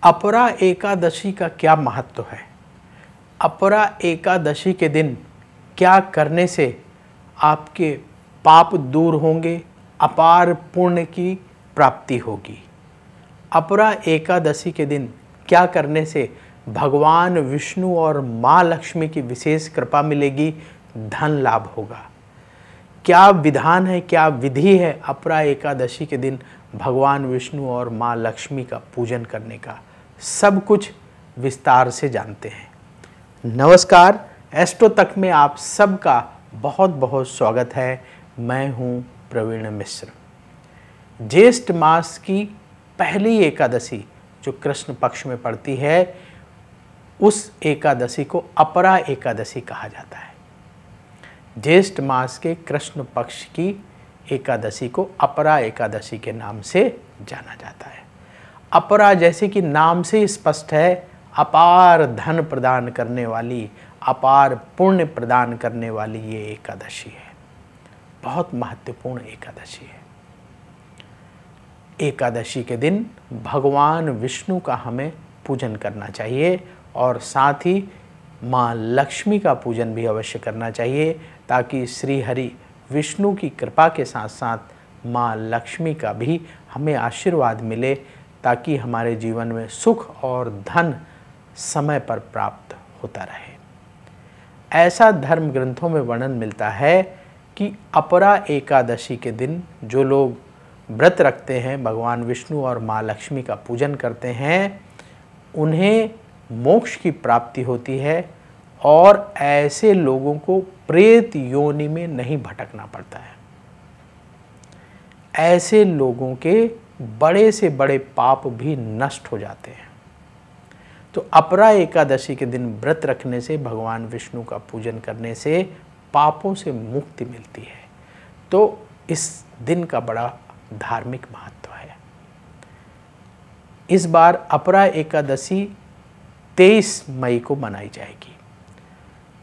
अपरा एकादशी का क्या महत्व है? अपरा एकादशी के दिन क्या करने से आपके पाप दूर होंगे, अपार पुण्य की प्राप्ति होगी? अपरा एकादशी के दिन क्या करने से भगवान विष्णु और माँ लक्ष्मी की विशेष कृपा मिलेगी, धन लाभ होगा? क्या विधान है, क्या विधि है अपरा एकादशी के दिन भगवान विष्णु और माँ लक्ष्मी का पूजन करने का? सब कुछ विस्तार से जानते हैं। नमस्कार, एस्ट्रो तक में आप सबका बहुत बहुत स्वागत है। मैं हूँ प्रवीण मिश्र। ज्येष्ठ मास की पहली एकादशी जो कृष्ण पक्ष में पड़ती है, उस एकादशी को अपरा एकादशी कहा जाता है। ज्येष्ठ मास के कृष्ण पक्ष की एकादशी को अपरा एकादशी के नाम से जाना जाता है। अपरा जैसे कि नाम से स्पष्ट है, अपार धन प्रदान करने वाली, अपार पुण्य प्रदान करने वाली ये एकादशी है। बहुत महत्वपूर्ण एकादशी है। एकादशी के दिन भगवान विष्णु का हमें पूजन करना चाहिए और साथ ही माँ लक्ष्मी का पूजन भी अवश्य करना चाहिए, ताकि श्री हरि विष्णु की कृपा के साथ साथ माँ लक्ष्मी का भी हमें आशीर्वाद मिले, ताकि हमारे जीवन में सुख और धन समय पर प्राप्त होता रहे। ऐसा धर्म ग्रंथों में वर्णन मिलता है कि अपरा एकादशी के दिन जो लोग व्रत रखते हैं, भगवान विष्णु और माँ लक्ष्मी का पूजन करते हैं, उन्हें मोक्ष की प्राप्ति होती है और ऐसे लोगों को प्रेत योनि में नहीं भटकना पड़ता है। ऐसे लोगों के बड़े से बड़े पाप भी नष्ट हो जाते हैं। तो अपरा एकादशी के दिन व्रत रखने से, भगवान विष्णु का पूजन करने से पापों से मुक्ति मिलती है। तो इस दिन का बड़ा धार्मिक महत्व है। इस बार अपरा एकादशी 23 मई को मनाई जाएगी।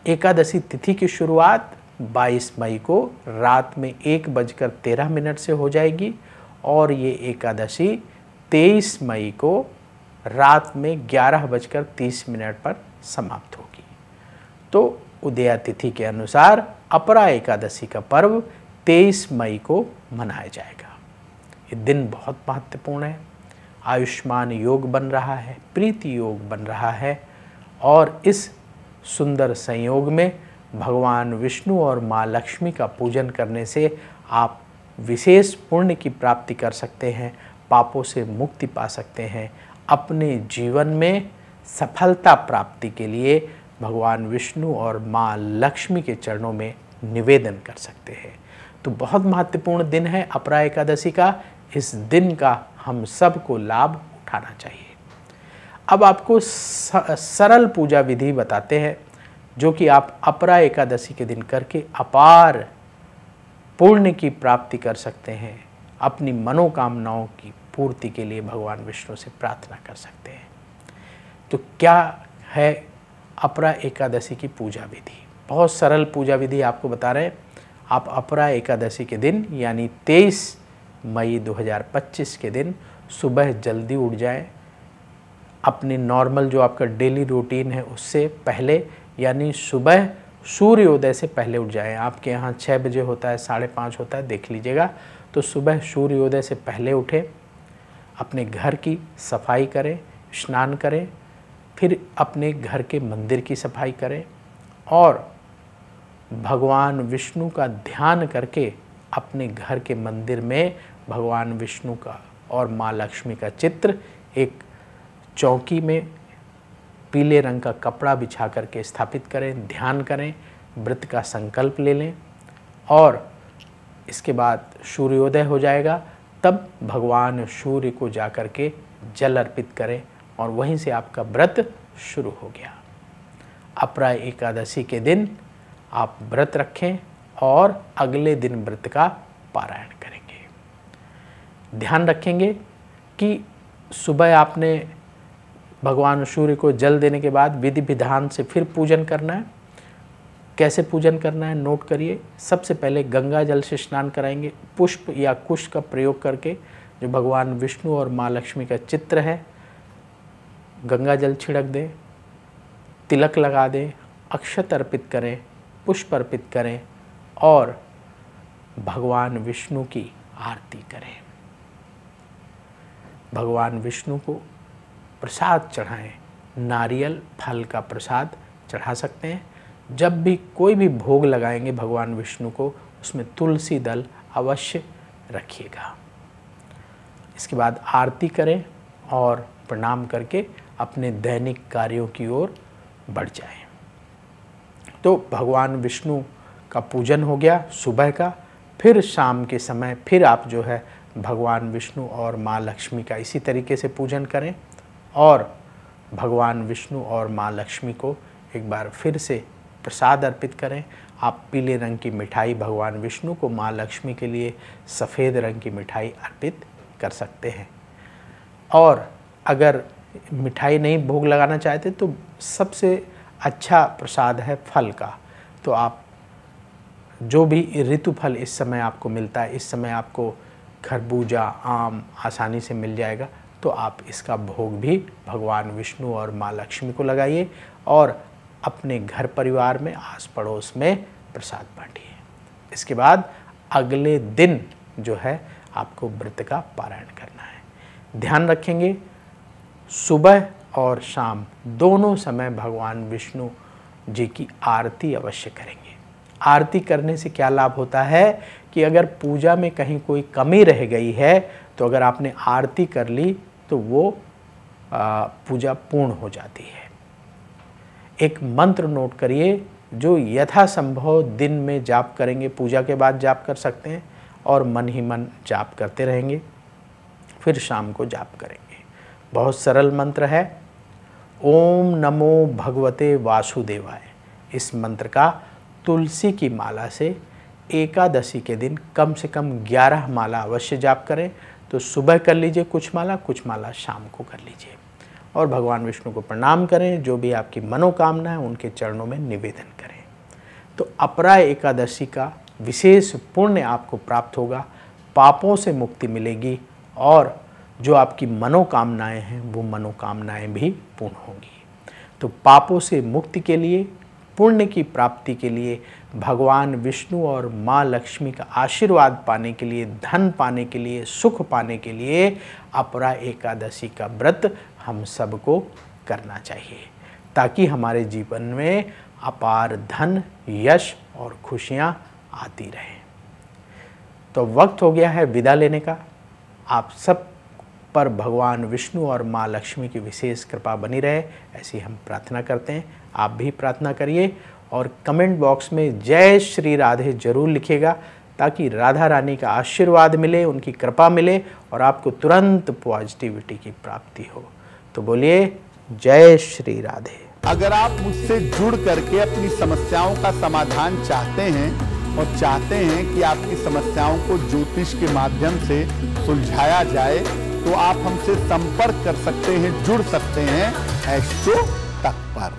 एकादशी तिथि की शुरुआत 22 मई को रात में 1:13 से हो जाएगी और ये एकादशी 23 मई को रात में 11:30 पर समाप्त होगी। तो उदया तिथि के अनुसार अपरा एकादशी का पर्व 23 मई को मनाया जाएगा। ये दिन बहुत महत्वपूर्ण है। आयुष्मान योग बन रहा है, प्रीति योग बन रहा है और इस सुंदर संयोग में भगवान विष्णु और माँ लक्ष्मी का पूजन करने से आप विशेष पुण्य की प्राप्ति कर सकते हैं, पापों से मुक्ति पा सकते हैं। अपने जीवन में सफलता प्राप्ति के लिए भगवान विष्णु और माँ लक्ष्मी के चरणों में निवेदन कर सकते हैं। तो बहुत महत्वपूर्ण दिन है अपरा एकादशी का। इस दिन का हम सबको लाभ उठाना चाहिए। अब आपको सरल पूजा विधि बताते हैं, जो कि आप अपरा एकादशी के दिन करके अपार पुण्य की प्राप्ति कर सकते हैं। अपनी मनोकामनाओं की पूर्ति के लिए भगवान विष्णु से प्रार्थना कर सकते हैं। तो क्या है अपरा एकादशी की पूजा विधि? बहुत सरल पूजा विधि आपको बता रहे हैं। आप अपरा एकादशी के दिन यानी 23 मई 2025 के दिन सुबह जल्दी उठ जाएं। अपनी नॉर्मल जो आपका डेली रूटीन है उससे पहले, यानी सुबह सूर्योदय से पहले उठ जाएं। आपके यहाँ 6 बजे होता है, 5:30 होता है, देख लीजिएगा। तो सुबह सूर्योदय से पहले उठें, अपने घर की सफाई करें, स्नान करें, फिर अपने घर के मंदिर की सफाई करें और भगवान विष्णु का ध्यान करके अपने घर के मंदिर में भगवान विष्णु का और माँ लक्ष्मी का चित्र एक चौकी में पीले रंग का कपड़ा बिछा करके स्थापित करें, ध्यान करें, व्रत का संकल्प ले लें और इसके बाद सूर्योदय हो जाएगा, तब भगवान सूर्य को जा कर के जल अर्पित करें और वहीं से आपका व्रत शुरू हो गया। अपरा एकादशी के दिन आप व्रत रखें और अगले दिन व्रत का पारायण करेंगे। ध्यान रखेंगे कि सुबह आपने भगवान सूर्य को जल देने के बाद विधि विधान से फिर पूजन करना है। कैसे पूजन करना है नोट करिए। सबसे पहले गंगा जल से स्नान कराएंगे। पुष्प या कुश का प्रयोग करके जो भगवान विष्णु और माँ लक्ष्मी का चित्र है गंगा जल छिड़क दें, तिलक लगा दें, अक्षत अर्पित करें, पुष्प अर्पित करें और भगवान विष्णु की आरती करें। भगवान विष्णु को प्रसाद चढ़ाएं। नारियल फल का प्रसाद चढ़ा सकते हैं। जब भी कोई भी भोग लगाएंगे भगवान विष्णु को, उसमें तुलसी दल अवश्य रखिएगा। इसके बाद आरती करें और प्रणाम करके अपने दैनिक कार्यों की ओर बढ़ जाएं। तो भगवान विष्णु का पूजन हो गया सुबह का। फिर शाम के समय फिर आप जो है भगवान विष्णु और माँ लक्ष्मी का इसी तरीके से पूजन करें और भगवान विष्णु और माँ लक्ष्मी को एक बार फिर से प्रसाद अर्पित करें। आप पीले रंग की मिठाई भगवान विष्णु को, माँ लक्ष्मी के लिए सफ़ेद रंग की मिठाई अर्पित कर सकते हैं। और अगर मिठाई नहीं भोग लगाना चाहते तो सबसे अच्छा प्रसाद है फल का। तो आप जो भी ऋतु फल इस समय आपको मिलता है, इस समय आपको खरबूजा, आम आसानी से मिल जाएगा, तो आप इसका भोग भी भगवान विष्णु और माँ लक्ष्मी को लगाइए और अपने घर परिवार में, आस पड़ोस में प्रसाद बांटिए। इसके बाद अगले दिन जो है आपको व्रत का पारायण करना है। ध्यान रखेंगे सुबह और शाम दोनों समय भगवान विष्णु जी की आरती अवश्य करेंगे। आरती करने से क्या लाभ होता है कि अगर पूजा में कहीं कोई कमी रह गई है तो अगर आपने आरती कर ली तो वो पूजा पूर्ण हो जाती है। एक मंत्र नोट करिए जो यथासंभव दिन में जाप करेंगे, पूजा के बाद जाप कर सकते हैं और मन ही मन जाप करते रहेंगे, फिर शाम को जाप करेंगे। बहुत सरल मंत्र है, ओम नमो भगवते वासुदेवाय। इस मंत्र का तुलसी की माला से एकादशी के दिन कम से कम 11 माला अवश्य जाप करें। तो सुबह कर लीजिए कुछ माला शाम को कर लीजिए और भगवान विष्णु को प्रणाम करें। जो भी आपकी मनोकामना है उनके चरणों में निवेदन करें। तो अपरा एकादशी का विशेष पुण्य आपको प्राप्त होगा, पापों से मुक्ति मिलेगी और जो आपकी मनोकामनाएं हैं वो मनोकामनाएं भी पूर्ण होंगी। तो पापों से मुक्ति के लिए, पुण्य की प्राप्ति के लिए, भगवान विष्णु और माँ लक्ष्मी का आशीर्वाद पाने के लिए, धन पाने के लिए, सुख पाने के लिए अपरा एकादशी का व्रत हम सबको करना चाहिए ताकि हमारे जीवन में अपार धन, यश और खुशियाँ आती रहें। तो वक्त हो गया है विदा लेने का। आप सब पर भगवान विष्णु और माँ लक्ष्मी की विशेष कृपा बनी रहे, ऐसी हम प्रार्थना करते हैं। आप भी प्रार्थना करिए और कमेंट बॉक्स में जय श्री राधे जरूर लिखिएगा ताकि राधा रानी का आशीर्वाद मिले, उनकी कृपा मिले और आपको तुरंत पॉजिटिविटी की प्राप्ति हो। तो बोलिए जय श्री राधे। अगर आप मुझसे जुड़ करके अपनी समस्याओं का समाधान चाहते हैं और चाहते हैं कि आपकी समस्याओं को ज्योतिष के माध्यम से सुलझाया जाए तो आप हमसे संपर्क कर सकते हैं, जुड़ सकते हैं एस्ट्रो तक पर।